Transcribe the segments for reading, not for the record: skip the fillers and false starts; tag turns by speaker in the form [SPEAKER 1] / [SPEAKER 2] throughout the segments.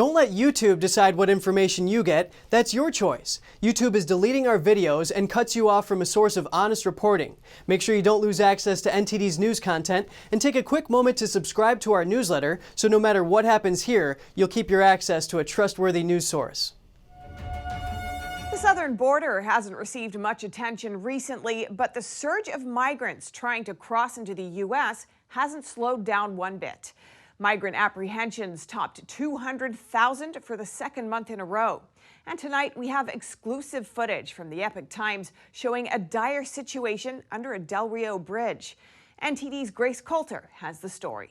[SPEAKER 1] Don't let YouTube decide what information you get. That's your choice. YouTube is deleting our videos and cuts you off from a source of honest reporting. Make sure you don't lose access to NTD's news content, and take a quick moment to subscribe to our newsletter so no matter what happens here, you'll keep your access to a trustworthy news source.
[SPEAKER 2] The southern border hasn't received much attention recently, but the surge of migrants trying to cross into the U.S. hasn't slowed down one bit. Migrant apprehensions topped 200,000 for the second month in a row. And tonight we have exclusive footage from the Epoch Times showing a dire situation under a Del Rio bridge. NTD's Grace Coulter has the story.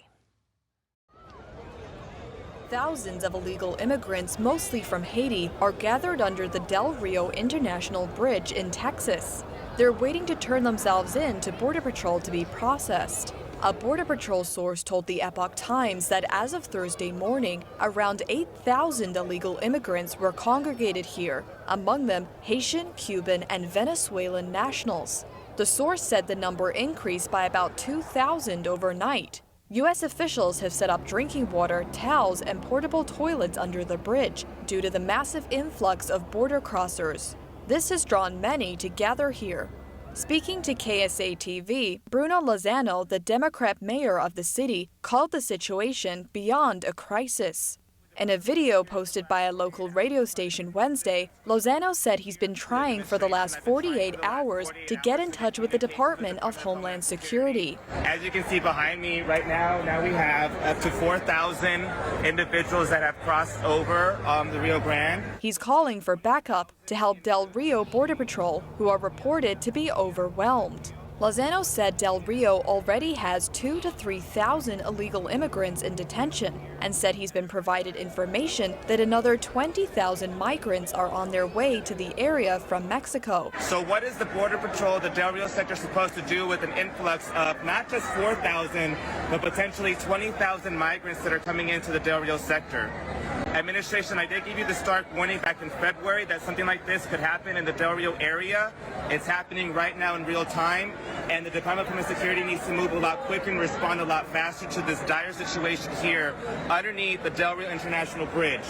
[SPEAKER 3] Thousands of illegal immigrants, mostly from Haiti, are gathered under the Del Rio International Bridge in Texas. They're waiting to turn themselves in to Border Patrol to be processed. A Border Patrol source told the Epoch Times that as of Thursday morning, around 8,000 illegal immigrants were congregated here, among them Haitian, Cuban, and Venezuelan nationals. The source said the number increased by about 2,000 overnight. U.S. officials have set up drinking water, towels, and portable toilets under the bridge due to the massive influx of border crossers. This has drawn many to gather here. Speaking to KSA-TV, Bruno Lozano, the Democrat mayor of the city, called the situation beyond a crisis. In a video posted by a local radio station Wednesday, Lozano said he's been trying for the last 48 hours to get in touch with the Department of Homeland Security.
[SPEAKER 4] As you can see behind me right now we have up to 4,000 individuals that have crossed over the Rio Grande.
[SPEAKER 3] He's calling for backup to help Del Rio Border Patrol, who are reported to be overwhelmed. Lozano said Del Rio already has 2,000 to 3,000 illegal immigrants in detention and said he's been provided information that another 20,000 migrants are on their way to the area from Mexico.
[SPEAKER 4] So what is the Border Patrol, the Del Rio sector, supposed to do with an influx of not just 4,000, but potentially 20,000 migrants that are coming into the Del Rio sector? Administration, I did give you the stark warning back in February that something like this could happen in the Del Rio area. It's happening right now in real time, and the Department of Homeland Security needs to move a lot quicker and respond a lot faster to this dire situation here underneath the Del Rio International Bridge.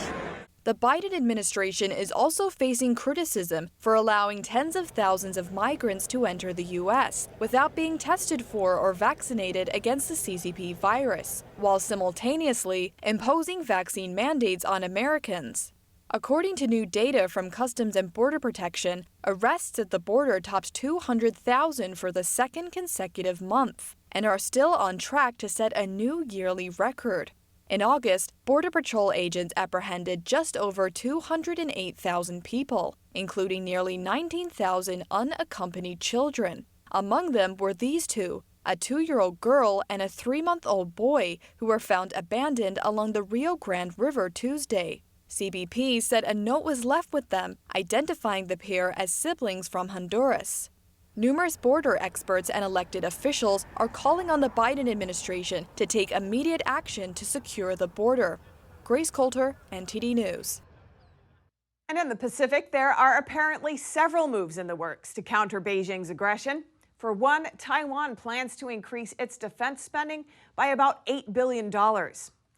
[SPEAKER 3] The Biden administration is also facing criticism for allowing tens of thousands of migrants to enter the U.S. without being tested for or vaccinated against the CCP virus, while simultaneously imposing vaccine mandates on Americans. According to new data from Customs and Border Protection, arrests at the border topped 200,000 for the second consecutive month and are still on track to set a new yearly record. In August, Border Patrol agents apprehended just over 208,000 people, including nearly 19,000 unaccompanied children. Among them were these two, a 2-year-old girl and a 3-month-old boy, who were found abandoned along the Rio Grande River Tuesday. CBP said a note was left with them, identifying the pair as siblings from Honduras. Numerous border experts and elected officials are calling on the Biden administration to take immediate action to secure the border. Grace Coulter, NTD News.
[SPEAKER 2] And in the Pacific, there are apparently several moves in the works to counter Beijing's aggression. For one, Taiwan plans to increase its defense spending by about $8 billion.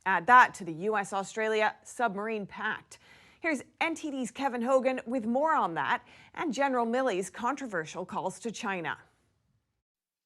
[SPEAKER 2] Add that to the U.S.-Australia submarine pact. Here's NTD's Kevin Hogan with more on that and General Milley's controversial calls to China.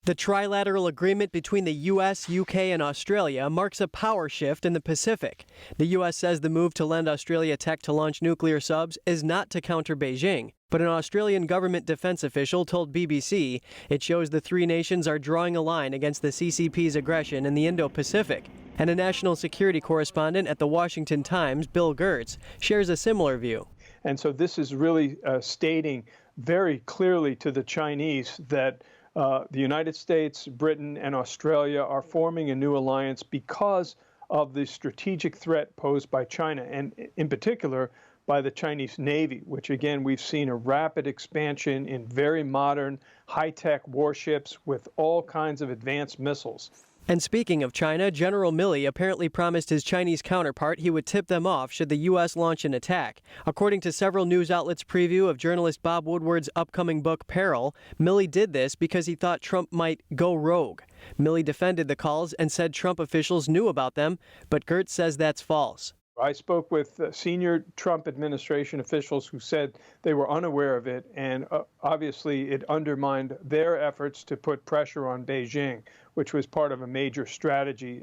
[SPEAKER 1] The trilateral agreement between the U.S., U.K., and Australia marks a power shift in the Pacific. The U.S. says the move to lend Australia tech to launch nuclear subs is not to counter Beijing, but an Australian government defense official told BBC it shows the three nations are drawing a line against the CCP's aggression in the Indo-Pacific. And a national security correspondent at the Washington Times, Bill Gertz, shares a similar view.
[SPEAKER 5] And so this is really stating very clearly to the Chinese that the United States, Britain, and Australia are forming a new alliance because of the strategic threat posed by China, and in particular by the Chinese Navy, which again we've seen a rapid expansion in very modern, high-tech warships with all kinds of advanced missiles.
[SPEAKER 1] And speaking of China, General Milley apparently promised his Chinese counterpart he would tip them off should the U.S. launch an attack. According to several news outlets' preview of journalist Bob Woodward's upcoming book, Peril, Milley did this because he thought Trump might go rogue. Milley defended the calls and said Trump officials knew about them, but Gertz says that's false.
[SPEAKER 5] I spoke with senior Trump administration officials who said they were unaware of it, and obviously it undermined their efforts to put pressure on Beijing, which was part of a major strategy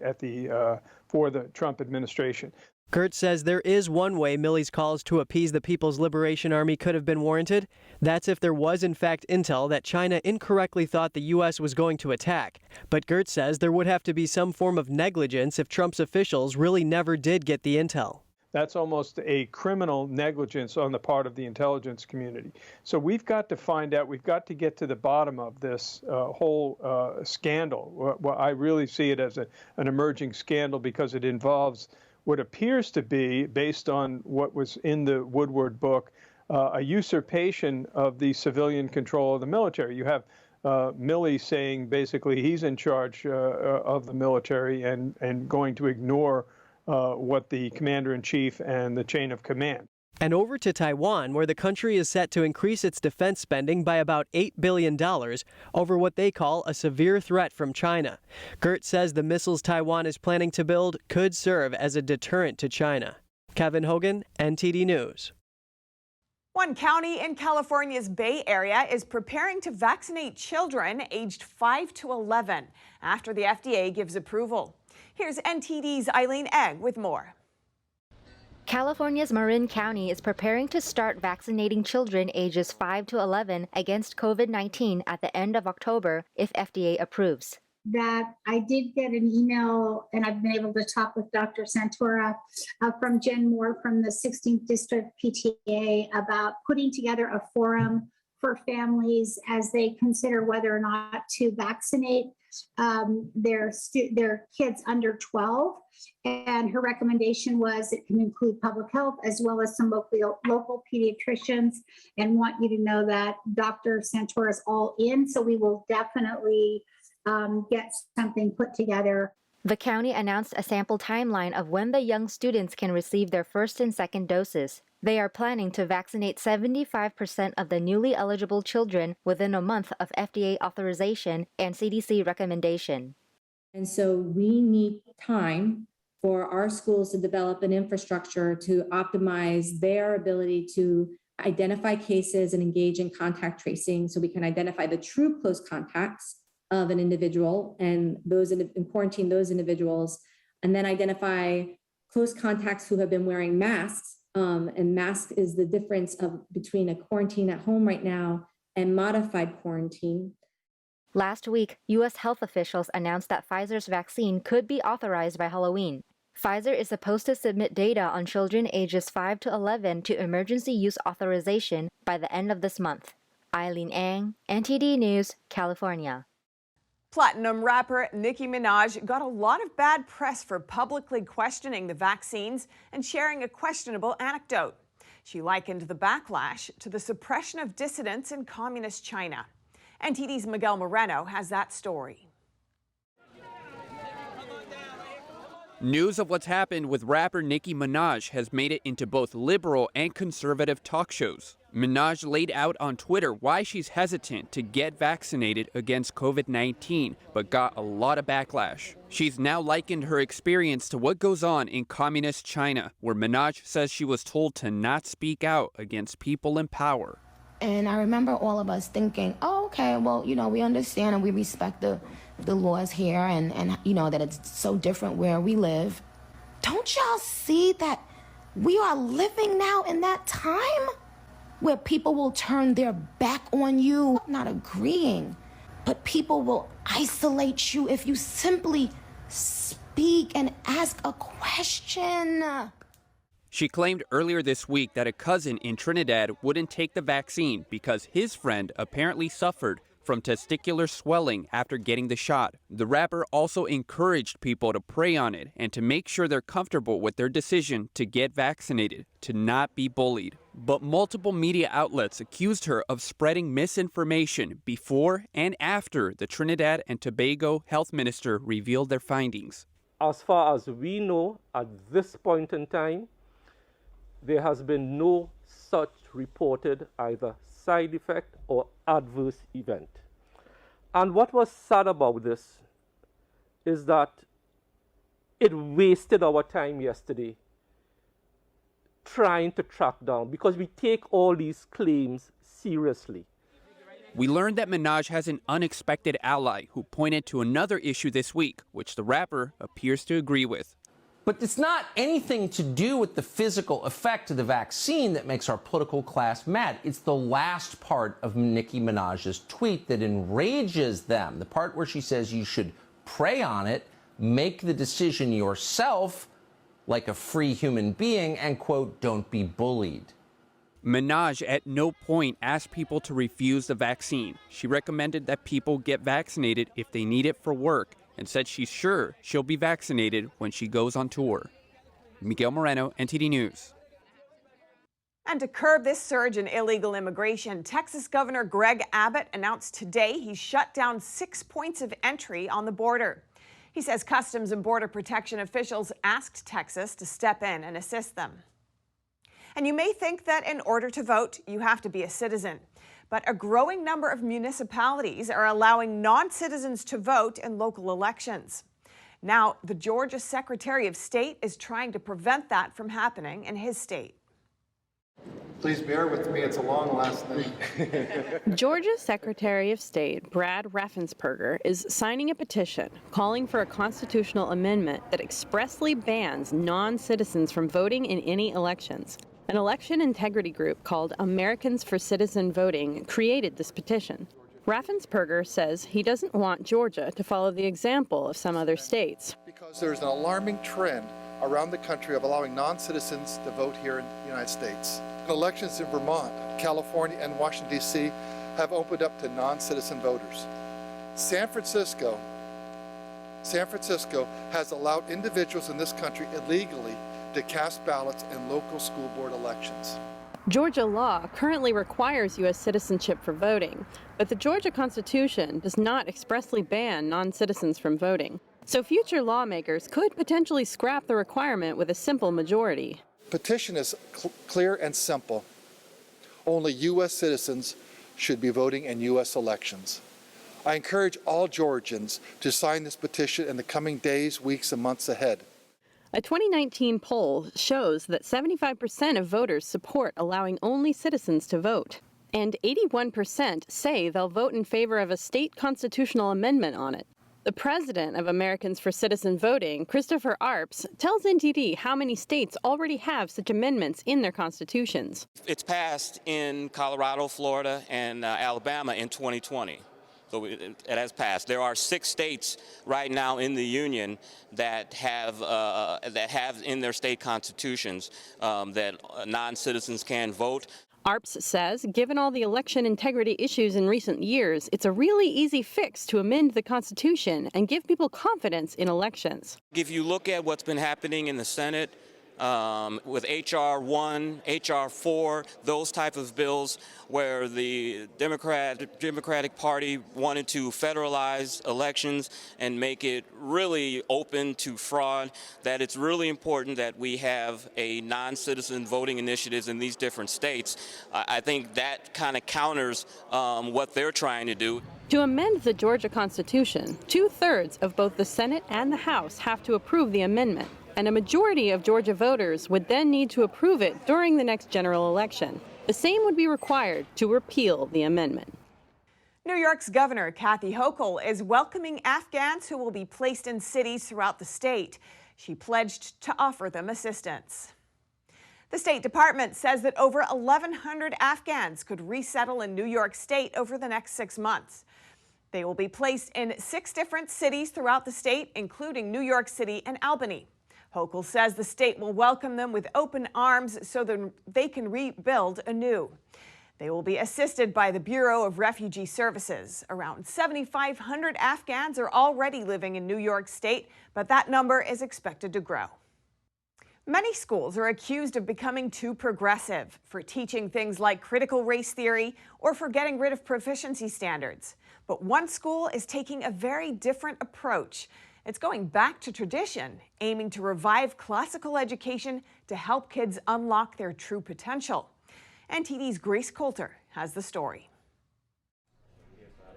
[SPEAKER 5] for the Trump administration.
[SPEAKER 1] Gertz says there is one way Milley's calls to appease the People's Liberation Army could have been warranted. That's if there was in fact intel that China incorrectly thought the U.S. was going to attack. But Gertz says there would have to be some form of negligence if Trump's officials really never did get the intel.
[SPEAKER 5] That's almost a criminal negligence on the part of the intelligence community. So we've got to find out, we've got to get to the bottom of this whole scandal. Well, I really see it as an emerging scandal because it involves what appears to be, based on what was in the Woodward book, a usurpation of the civilian control of the military. You have Milley saying basically he's in charge of the military and going to ignore what the commander-in-chief and the chain of command.
[SPEAKER 1] And over to Taiwan, where the country is set to increase its defense spending by about $8 billion over what they call a severe threat from China. Gertz says the missiles Taiwan is planning to build could serve as a deterrent to China. Kevin Hogan, NTD News.
[SPEAKER 2] One county in California's Bay Area is preparing to vaccinate children aged 5 to 11 after the FDA gives approval. Here's NTD's Eileen Egg with more.
[SPEAKER 6] California's Marin County is preparing to start vaccinating children ages 5 to 11 against COVID-19 at the end of October if FDA approves.
[SPEAKER 7] That I did get an email, and I've been able to talk with Dr. Santora from Jen Moore from the 16th District PTA about putting together a forum for families as they consider whether or not to vaccinate their kids under 12. And her recommendation was it can include public health as well as some local pediatricians, and want you to know that Dr. Santora is all in. So we will definitely get something put together.
[SPEAKER 6] The county announced a sample timeline of when the young students can receive their first and second doses. They are planning to vaccinate 75% of the newly eligible children within a month of FDA authorization and CDC recommendation.
[SPEAKER 8] And so we need time for our schools to develop an infrastructure to optimize their ability to identify cases and engage in contact tracing so we can identify the true close contacts of an individual and quarantine those individuals, and then identify close contacts who have been wearing masks. And mask is the difference between a quarantine at home right now and modified quarantine.
[SPEAKER 6] Last week, U.S. health officials announced that Pfizer's vaccine could be authorized by Halloween. Pfizer is supposed to submit data on children ages 5 to 11 to emergency use authorization by the end of this month. Eileen Ang, NTD News, California.
[SPEAKER 2] Platinum rapper Nicki Minaj got a lot of bad press for publicly questioning the vaccines and sharing a questionable anecdote. She likened the backlash to the suppression of dissidents in communist China. NTD's Miguel Moreno has that story.
[SPEAKER 9] News of what's happened with rapper Nicki Minaj has made it into both liberal and conservative talk shows. Minaj laid out on Twitter why she's hesitant to get vaccinated against COVID-19, but got a lot of backlash. She's now likened her experience to what goes on in communist China, where Minaj says she was told to not speak out against people in power.
[SPEAKER 10] And I remember all of us thinking, oh, okay, well, we understand and we respect the laws here and that it's so different where we live. Don't y'all see that we are living now in that time where people will turn their back on you, not agreeing, but people will isolate you if you simply speak and ask a question?
[SPEAKER 9] She claimed earlier this week that a cousin in Trinidad wouldn't take the vaccine because his friend apparently suffered from testicular swelling after getting the shot. The rapper also encouraged people to pray on it and to make sure they're comfortable with their decision to get vaccinated, to not be bullied. But multiple media outlets accused her of spreading misinformation before and after the Trinidad and Tobago health minister revealed their findings.
[SPEAKER 11] As far as we know, at this point in time, there has been no such reported either side effect or adverse event. And what was sad about this is that it wasted our time yesterday trying to track down because we take all these claims seriously.
[SPEAKER 9] We learned that Minaj has an unexpected ally who pointed to another issue this week, which the rapper appears to agree with.
[SPEAKER 12] But it's not anything to do with the physical effect of the vaccine that makes our political class mad. It's the last part of Nicki Minaj's tweet that enrages them. The part where she says you should pray on it, make the decision yourself like a free human being, and, quote, don't be bullied.
[SPEAKER 9] Minaj at no point asked people to refuse the vaccine. She recommended that people get vaccinated if they need it for work, and said she's sure she'll be vaccinated when she goes on tour. Miguel Moreno, NTD News.
[SPEAKER 2] And to curb this surge in illegal immigration, Texas Governor Greg Abbott announced today he shut down 6 points of entry on the border. He says Customs and Border Protection officials asked Texas to step in and assist them. And you may think that in order to vote, you have to be a citizen. But a growing number of municipalities are allowing non-citizens to vote in local elections. Now, the Georgia Secretary of State is trying to prevent that from happening in his state.
[SPEAKER 13] Please bear with me, it's a long last name.
[SPEAKER 14] Georgia's Secretary of State, Brad Raffensperger, is signing a petition calling for a constitutional amendment that expressly bans non-citizens from voting in any elections. An election integrity group called Americans for Citizen Voting created this petition. Raffensperger says he doesn't want Georgia to follow the example of some other states.
[SPEAKER 13] Because there's an alarming trend around the country of allowing non-citizens to vote here in the United States. Elections in Vermont, California, and Washington, D.C. have opened up to non-citizen voters. San Francisco has allowed individuals in this country illegally to cast ballots in local school board elections.
[SPEAKER 14] Georgia law currently requires U.S. citizenship for voting, but the Georgia Constitution does not expressly ban non-citizens from voting. So future lawmakers could potentially scrap the requirement with a simple majority.
[SPEAKER 13] Petition is clear and simple. Only U.S. citizens should be voting in U.S. elections. I encourage all Georgians to sign this petition in the coming days, weeks, and months ahead.
[SPEAKER 14] A 2019 poll shows that 75% of voters support allowing only citizens to vote, and 81% say they'll vote in favor of a state constitutional amendment on it. The president of Americans for Citizen Voting, Christopher Arps, tells NTD how many states already have such amendments in their constitutions.
[SPEAKER 15] It's passed in Colorado, Florida, and Alabama in 2020. So it has passed. There are 6 states right now in the union that have in their state constitutions that non-citizens can vote.
[SPEAKER 14] Arps says, given all the election integrity issues in recent years, it's a really easy fix to amend the Constitution and give people confidence in elections.
[SPEAKER 15] If you look at what's been happening in the Senate, with H.R. 1, H.R. 4, those type of bills where the Democratic Party wanted to federalize elections and make it really open to fraud, that it's really important that we have a non-citizen voting initiatives in these different states. I think that kind of counters what they're trying to do.
[SPEAKER 14] To amend the Georgia Constitution, 2/3 of both the Senate and the House have to approve the amendment. And a majority of Georgia voters would then need to approve it during the next general election. The same would be required to repeal the amendment.
[SPEAKER 2] New York's Governor Kathy Hochul is welcoming Afghans who will be placed in cities throughout the state. She pledged to offer them assistance. The State Department says that over 1,100 Afghans could resettle in New York State over the next 6 months. They will be placed in 6 different cities throughout the state, including New York City and Albany. Hochul says the state will welcome them with open arms so that they can rebuild anew. They will be assisted by the Bureau of Refugee Services. Around 7,500 Afghans are already living in New York State, but that number is expected to grow. Many schools are accused of becoming too progressive for teaching things like critical race theory or for getting rid of proficiency standards. But one school is taking a very different approach. It's going back to tradition, aiming to revive classical education to help kids unlock their true potential. NTD's Grace Coulter has the story.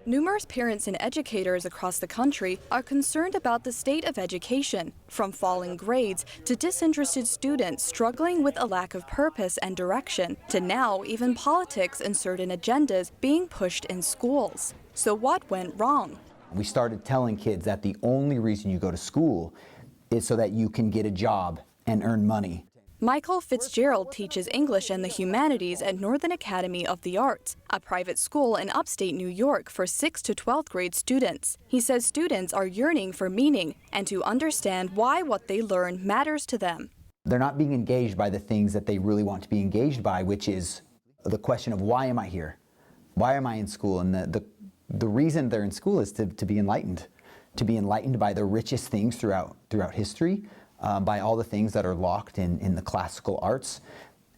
[SPEAKER 3] Numerous parents and educators across the country are concerned about the state of education, from falling grades to disinterested students struggling with a lack of purpose and direction, to now even politics and certain agendas being pushed in schools. So what went wrong?
[SPEAKER 16] We started telling kids that the only reason you go to school is so that you can get a job and earn money.
[SPEAKER 3] Michael Fitzgerald teaches English and the humanities at Northern Academy of the Arts, a private school in upstate New York for 6th to 12th grade students. He says students are yearning for meaning and to understand why what they learn matters to them.
[SPEAKER 16] They're not being engaged by the things that they really want to be engaged by, which is the question of why am I here? Why am I in school? And the reason they're in school is to be enlightened by the richest things throughout history, by all the things that are locked in the classical arts.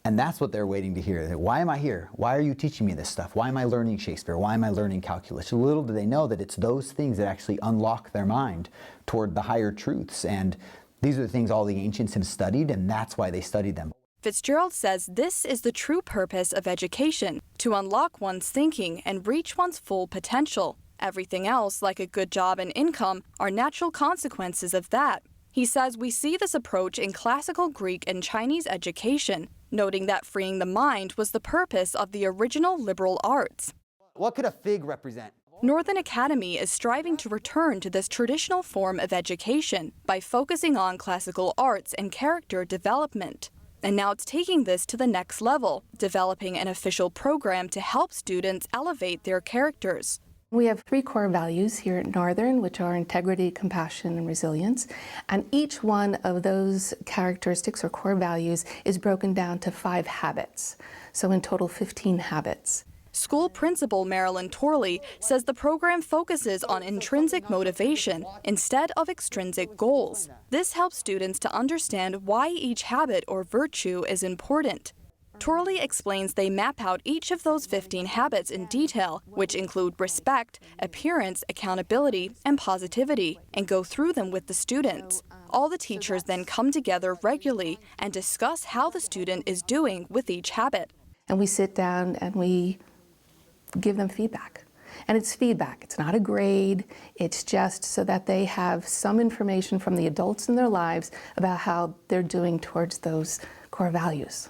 [SPEAKER 16] And that's what they're waiting to hear. Why am I here? Why are you teaching me this stuff? Why am I learning Shakespeare? Why am I learning calculus? Little do they know that it's those things that actually unlock their mind toward the higher truths. And these are the things all the ancients have studied, and that's why they studied them.
[SPEAKER 3] Fitzgerald says this is the true purpose of education, to unlock one's thinking and reach one's full potential. Everything else, like a good job and income, are natural consequences of that. He says we see this approach in classical Greek and Chinese education, noting that freeing the mind was the purpose of the original liberal arts.
[SPEAKER 16] What could a fig represent?
[SPEAKER 3] Northern Academy is striving to return to this traditional form of education by focusing on classical arts and character development. And now it's taking this to the next level, developing an official program to help students elevate their characters.
[SPEAKER 17] We have 3 core values here at Northern, which are integrity, compassion, and resilience. And each one of those characteristics or core values is broken down to 5 habits. So in total, 15 habits.
[SPEAKER 3] School principal Marilyn Torley says the program focuses on intrinsic motivation instead of extrinsic goals. This helps students to understand why each habit or virtue is important. Torley explains they map out each of those 15 habits in detail, which include respect, appearance, accountability, and positivity, and go through them with the students. All the teachers then come together regularly and discuss how the student is doing with each habit.
[SPEAKER 17] And we sit down and we give them feedback. And it's feedback. It's not a grade. It's just so that they have some information from the adults in their lives about how they're doing towards those core values.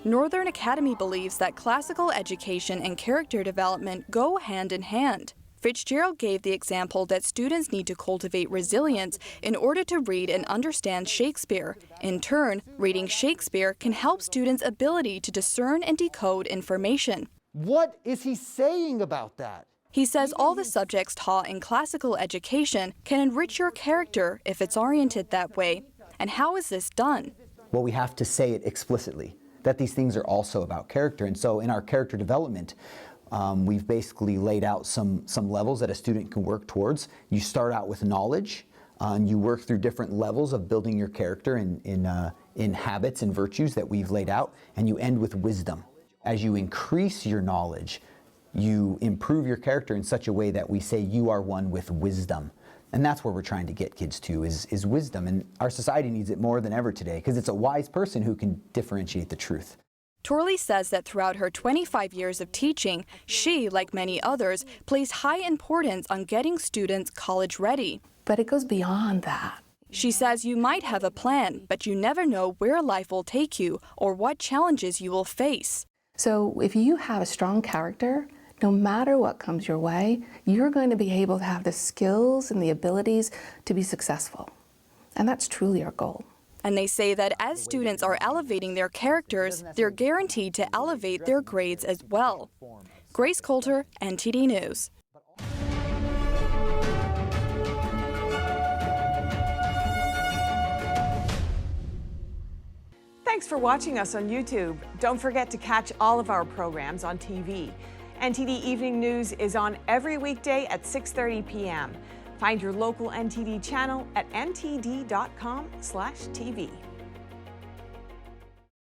[SPEAKER 3] Northern Academy believes that classical education and character development go hand in hand. Fitzgerald gave the example that students need to cultivate resilience in order to read and understand Shakespeare. In turn, reading Shakespeare can help students' ability to discern and decode information.
[SPEAKER 16] What is he saying about that?
[SPEAKER 3] He says all the subjects taught in classical education can enrich your character if it's oriented that way. And how is this done?
[SPEAKER 16] Well, we have to say it explicitly, that these things are also about character. And so in our character development, we've basically laid out some levels that a student can work towards. You start out with knowledge, and you work through different levels of building your character in habits and virtues that we've laid out, and you end with wisdom. As you increase your knowledge, you improve your character in such a way that we say you are one with wisdom. And that's where we're trying to get kids to, is wisdom. And our society needs it more than ever today, because it's a wise person who can differentiate the truth.
[SPEAKER 3] Torley says that throughout her 25 years of teaching, she, like many others, placed high importance on getting students college ready.
[SPEAKER 17] But it goes beyond that.
[SPEAKER 3] She says you might have a plan, but you never know where life will take you or what challenges you will face.
[SPEAKER 17] So if you have a strong character, no matter what comes your way, you're going to be able to have the skills and the abilities to be successful. And that's truly our goal.
[SPEAKER 3] And they say that as students are elevating their characters, they're guaranteed to elevate their grades as well. Grace Coulter, NTD News.
[SPEAKER 2] Thanks for watching us on YouTube. Don't forget to catch all of our programs on TV. NTD Evening News is on every weekday at 6:30 p.m. Find your local NTD channel at ntd.com/TV.